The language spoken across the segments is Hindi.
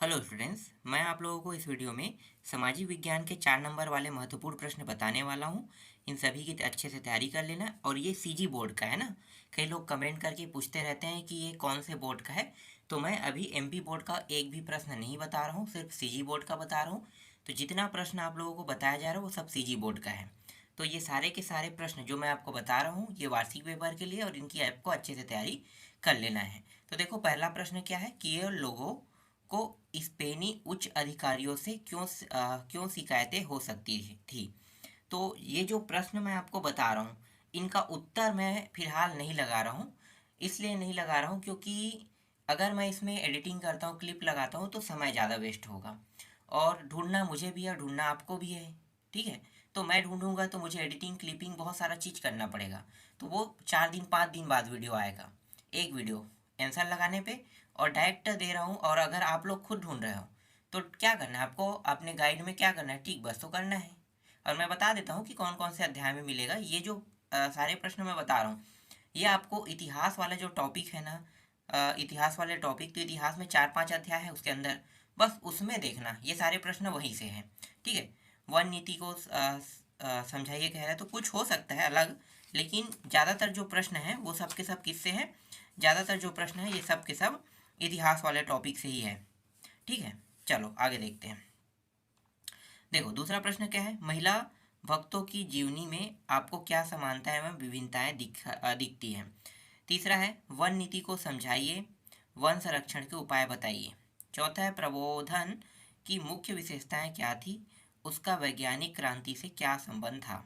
हेलो स्टूडेंट्स, मैं आप लोगों को इस वीडियो में सामाजिक विज्ञान के 4 नंबर वाले महत्वपूर्ण प्रश्न बताने वाला हूँ। इन सभी की अच्छे से तैयारी कर लेना। और ये सीजी बोर्ड का है ना। कई लोग कमेंट करके पूछते रहते हैं कि ये कौन से बोर्ड का है। तो मैं अभी एमपी बोर्ड का एक भी प्रश्न नहीं बता रहा हूँ, सिर्फ सीजी बोर्ड का बता रहा हूँ। तो जितना प्रश्न आप लोगों को बताया जा रहा है वो सब सीजी बोर्ड का है। तो ये सारे के सारे प्रश्न जो मैं आपको बता रहा हूँ ये वार्षिक पेपर के लिए, और इनकी आपको अच्छे से तैयारी कर लेना है। तो देखो, पहला प्रश्न क्या है कि ये लोगों को स्पेनी उच्च अधिकारियों से क्यों शिकायतें हो सकती थी। तो ये जो प्रश्न मैं आपको बता रहा हूँ इनका उत्तर मैं फिलहाल नहीं लगा रहा हूँ। इसलिए नहीं लगा रहा हूँ क्योंकि अगर मैं इसमें एडिटिंग करता हूँ, क्लिप लगाता हूँ, तो समय ज़्यादा वेस्ट होगा। और ढूंढना मुझे भी है, ढूंढना आपको भी है। ठीक है। तो मैं ढूंढूंगा तो मुझे एडिटिंग, क्लिपिंग, बहुत सारा चीज़ करना पड़ेगा। तो वो 4 दिन 5 दिन बाद वीडियो आएगा, एक वीडियो आंसर लगाने पे। और डायरेक्ट दे रहा हूँ, और अगर आप लोग खुद ढूंढ रहे हो तो क्या करना है आपको, अपने गाइड में क्या करना है, ठीक बस तो करना है। और मैं बता देता हूँ कि कौन कौन से अध्याय में मिलेगा। ये जो सारे प्रश्न मैं बता रहा हूँ ये आपको इतिहास वाला जो टॉपिक है ना, इतिहास वाले टॉपिक, तो इतिहास में 4 5 अध्याय है उसके अंदर, बस उसमें देखना ये सारे प्रश्न वहीं से हैं। ठीक है। वन नीति को समझाइए कह रहा है, तो कुछ हो सकता है अलग, लेकिन ज़्यादातर जो प्रश्न हैं वो सब के सब किससे हैं, ज़्यादातर जो प्रश्न है ये सब के सब इतिहास वाले टॉपिक से ही है। ठीक है। चलो आगे देखते हैं। देखो, दूसरा प्रश्न क्या है, महिला भक्तों की जीवनी में आपको क्या समानताएं एवं विभिन्नताएं दिखती हैं। तीसरा है, वन नीति को समझाइए, वन संरक्षण के उपाय बताइए। चौथा है, प्रबोधन की मुख्य विशेषताएं क्या थी, उसका वैज्ञानिक क्रांति से क्या संबंध था।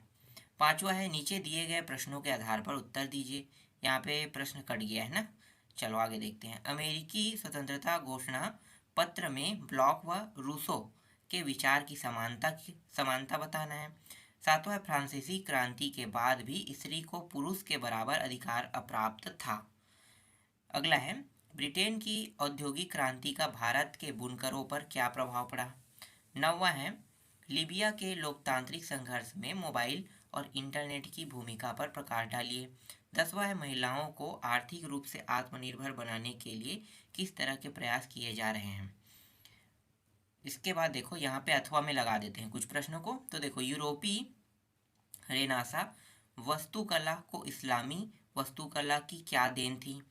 पांचवा है, नीचे दिए गए प्रश्नों के आधार पर उत्तर दीजिए। यहाँ पे प्रश्न कट गया है ना। चलो आगे देखते हैं। अमेरिकी स्वतंत्रता घोषणा पत्र में ब्लॉक व रूसो के विचार की समानता बताना है। सातवां है, फ्रांसीसी क्रांति के बाद भी स्त्री को पुरुष के बराबर अधिकार अप्राप्त था। अगला है, ब्रिटेन की औद्योगिक क्रांति का भारत के बुनकरों पर क्या प्रभाव पड़ा। नौवां है, लीबिया के लोकतांत्रिक संघर्ष में मोबाइल और इंटरनेट की भूमिका पर प्रकाश डालिए। 10वां है, महिलाओं को आर्थिक रूप से आत्मनिर्भर बनाने के लिए किस तरह के प्रयास किए जा रहे हैं। इसके बाद देखो, यहाँ पे अथवा में लगा देते हैं कुछ प्रश्नों को। तो देखो, यूरोपीय रेनासा वास्तुकला को इस्लामी वास्तुकला की क्या देन थी।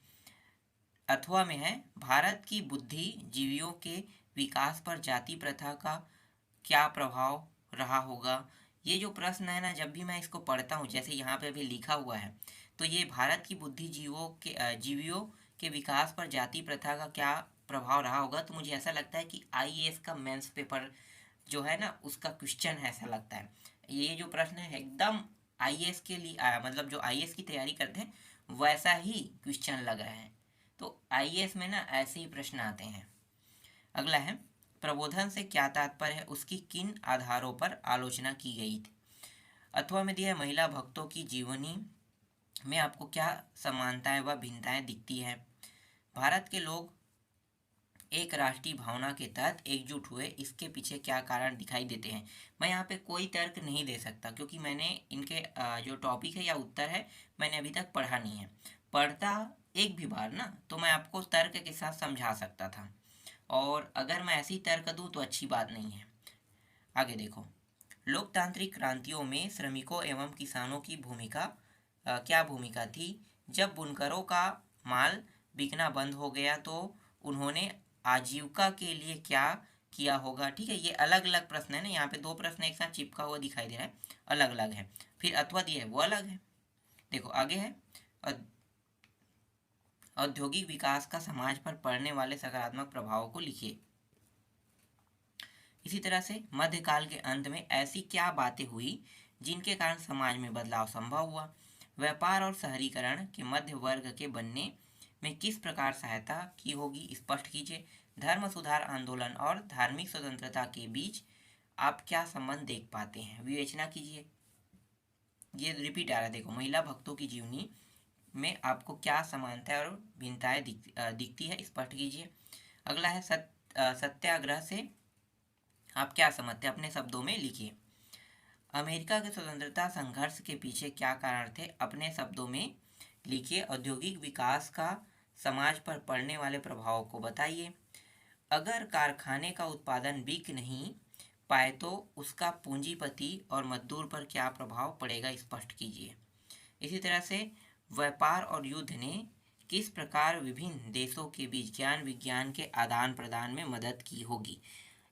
अथवा में है, भारत की बुद्धिजीवियों के विकास पर जाति प्रथा का क्या प्रभाव रहा होगा। ये जो प्रश्न है ना, जब भी मैं इसको पढ़ता हूँ, जैसे यहाँ पे भी लिखा हुआ है, तो ये भारत की जीवियों के विकास पर जाति प्रथा का क्या प्रभाव रहा होगा, तो मुझे ऐसा लगता है कि आईएएस का मेंस पेपर जो है ना उसका क्वेश्चन है, ऐसा लगता है। ये जो प्रश्न है एकदम आईएएस के लिए आया, मतलब जो आईएएस की तैयारी करते हैं वैसा ही क्वेश्चन लगा है। तो आईएएस में ना ऐसे ही प्रश्न आते हैं। अगला है, प्रबोधन से क्या तात्पर्य है, उसकी किन आधारों पर आलोचना की गई थी। अथवा में दिया है, महिला भक्तों की जीवनी में आपको क्या समानताएं व भिन्नताएं दिखती है। भारत के लोग एक राष्ट्रीय भावना के तहत एकजुट हुए, इसके पीछे क्या कारण दिखाई देते हैं। मैं यहाँ पे कोई तर्क नहीं दे सकता क्योंकि मैंने इनके जो टॉपिक है या उत्तर है मैंने अभी तक पढ़ा नहीं है। पढ़ता एक भी बार ना तो मैं आपको तर्क के साथ समझा सकता था, और अगर मैं ऐसी तर्क दूँ तो अच्छी बात नहीं है। आगे देखो, लोकतांत्रिक क्रांतियों में श्रमिकों एवं किसानों की भूमिका क्या भूमिका थी। जब बुनकरों का माल बिकना बंद हो गया तो उन्होंने आजीविका के लिए क्या किया होगा। ठीक है, ये अलग अलग प्रश्न है ना, यहाँ पे दो प्रश्न एक साथ चिपका हुआ दिखाई दे रहा है, अलग अलग है। फिर अथवा दिया है वो अलग है। देखो आगे है, औद्योगिक विकास का समाज पर पड़ने वाले सकारात्मक प्रभावों को लिखिए। इसी तरह से मध्यकाल के अंत में ऐसी क्या बातें हुई जिनके कारण समाज में बदलाव संभव हुआ। व्यापार और शहरीकरण के मध्य वर्ग के बनने में किस प्रकार सहायता की होगी, स्पष्ट कीजिए। धर्म सुधार आंदोलन और धार्मिक स्वतंत्रता के बीच आप क्या संबंध देख पाते हैं, विवेचना कीजिए। ये रिपीट आ रहा है, देखो, महिला भक्तों की जीवनी में आपको क्या समानताएं और भिन्नताएं दिखती है, स्पष्ट कीजिए। अगला है, सत्याग्रह से आप क्या समझते हैं, अपने शब्दों में लिखिए। अमेरिका के स्वतंत्रता संघर्ष के पीछे क्या कारण थे, अपने शब्दों में लिखिए। औद्योगिक विकास का समाज पर पड़ने वाले प्रभाव को बताइए। अगर कारखाने का उत्पादन बिक नहीं पाए तो उसका पूंजीपति और मजदूर पर क्या प्रभाव पड़ेगा, स्पष्ट कीजिए। इसी तरह से व्यापार और युद्ध ने किस प्रकार विभिन्न देशों के बीच ज्ञान विज्ञान के आदान प्रदान में मदद की होगी।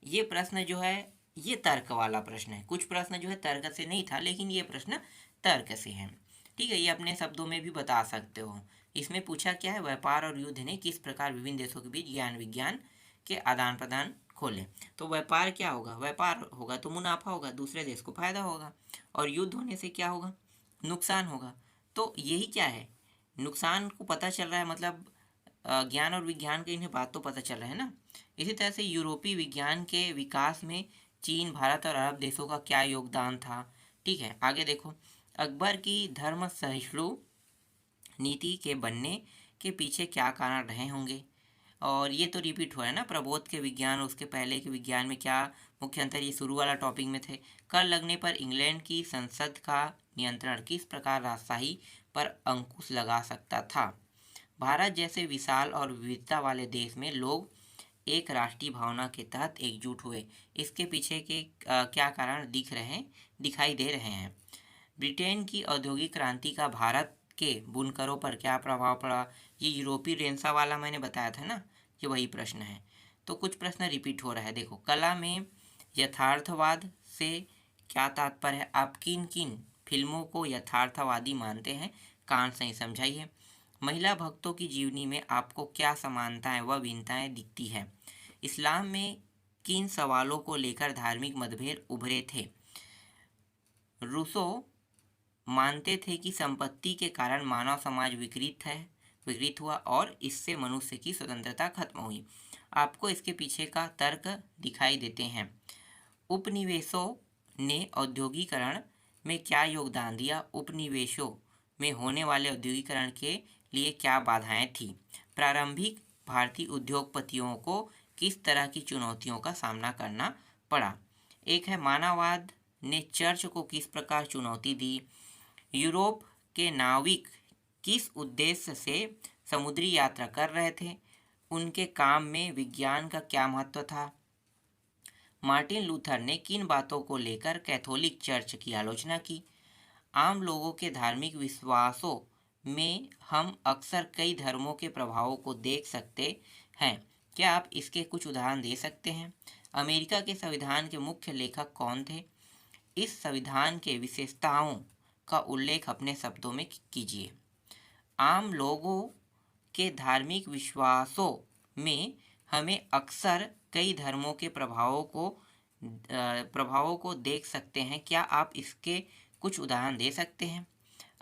ये प्रश्न जो है ये तर्क वाला प्रश्न है। कुछ प्रश्न जो है तर्क से नहीं था, लेकिन ये प्रश्न तर्क से है। ठीक है, ये अपने शब्दों में भी बता सकते हो। इसमें पूछा क्या है, व्यापार और युद्ध ने किस प्रकार विभिन्न देशों के बीच ज्ञान विज्ञान के आदान प्रदान खोले। तो व्यापार क्या होगा, व्यापार होगा तो मुनाफा होगा, दूसरे देश को फायदा होगा। और युद्ध होने से क्या होगा, नुकसान होगा। तो यही क्या है, नुकसान को पता चल रहा है, मतलब ज्ञान और विज्ञान के इन्हें बात तो पता चल रहा है ना। इसी तरह से यूरोपीय विज्ञान के विकास में चीन, भारत और अरब देशों का क्या योगदान था। ठीक है, आगे देखो, अकबर की धर्म सहिष्णु नीति के बनने के पीछे क्या कारण रहे होंगे। और ये तो रिपीट हुआ है ना, प्रबोध के विज्ञान और उसके पहले के विज्ञान में क्या मुख्य अंतर, ये शुरू वाला टॉपिक में थे। कर लगने पर इंग्लैंड की संसद का नियंत्रण किस प्रकार राजशाही पर अंकुश लगा सकता था। भारत जैसे विशाल और विविधता वाले देश में लोग एक राष्ट्रीय भावना के तहत एकजुट हुए। इसके पीछे के क्या कारण दिखाई दे रहे हैं। ब्रिटेन की औद्योगिक क्रांति का भारत के बुनकरों पर क्या प्रभाव पड़ा। ये यूरोपीय रेंसा वाला मैंने बताया था ना, ये वही प्रश्न है। तो कुछ प्रश्न रिपीट हो रहा है। देखो, कला में यथार्थवाद से क्या तात्पर्य है। आप किन किन फिल्मों को यथार्थवादी मानते हैं, कारण सही समझाइए। महिला भक्तों की जीवनी में आपको क्या समानताएं व भिन्नताएं दिखती है। इस्लाम में किन सवालों को लेकर धार्मिक मतभेद उभरे थे। रूसो मानते थे कि संपत्ति के कारण मानव समाज विकृत हुआ और इससे मनुष्य की स्वतंत्रता खत्म हुई। आपको इसके पीछे का तर्क दिखाई देते हैं। उपनिवेशों ने औद्योगिकरण में क्या योगदान दिया। उपनिवेशों में होने वाले औद्योगिकरण के लिए क्या बाधाएं थीं। प्रारंभिक भारतीय उद्योगपतियों को किस तरह की चुनौतियों का सामना करना पड़ा। एक है, मानववाद ने चर्च को किस प्रकार चुनौती दी। यूरोप के नाविक किस उद्देश्य से समुद्री यात्रा कर रहे थे, उनके काम में विज्ञान का क्या महत्व था। मार्टिन लूथर ने किन बातों को लेकर कैथोलिक चर्च की आलोचना की। आम लोगों के धार्मिक विश्वासों में हम अक्सर कई धर्मों के प्रभावों को देख सकते हैं। क्या आप इसके कुछ उदाहरण दे सकते हैं। अमेरिका के संविधान के मुख्य लेखक कौन थे। इस संविधान के विशेषताओं का उल्लेख अपने शब्दों में कीजिए। आम लोगों के धार्मिक विश्वासों में हमें अक्सर कई धर्मों के प्रभावों को देख सकते हैं। क्या आप इसके कुछ उदाहरण दे सकते हैं।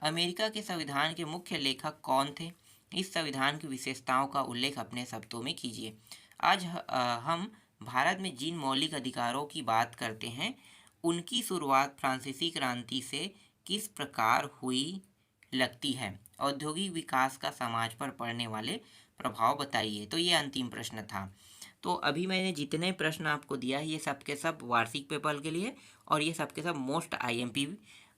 अमेरिका के संविधान के मुख्य लेखक कौन थे। इस संविधान की विशेषताओं का उल्लेख अपने शब्दों में कीजिए। आज हम भारत में जिन मौलिक अधिकारों की बात करते हैं, उनकी शुरुआत फ्रांसीसी क्रांति से किस प्रकार हुई लगती है। औद्योगिक विकास का समाज पर पड़ने वाले प्रभाव बताइए। तो ये अंतिम प्रश्न था। तो अभी मैंने जितने प्रश्न आपको दिया है, ये सब के सब वार्षिक पेपर के लिए और ये सब के सब मोस्ट आईएमपी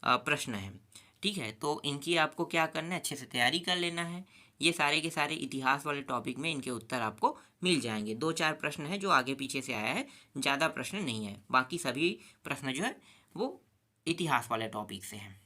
प्रश्न हैं। ठीक है, तो इनकी आपको क्या करना है, अच्छे से तैयारी कर लेना है। ये सारे के सारे इतिहास वाले टॉपिक में इनके उत्तर आपको मिल जाएंगे। 2-4 प्रश्न है जो आगे पीछे से आया है, ज़्यादा प्रश्न नहीं है। बाकी सभी प्रश्न जो है वो इतिहास वाले टॉपिक से हैं।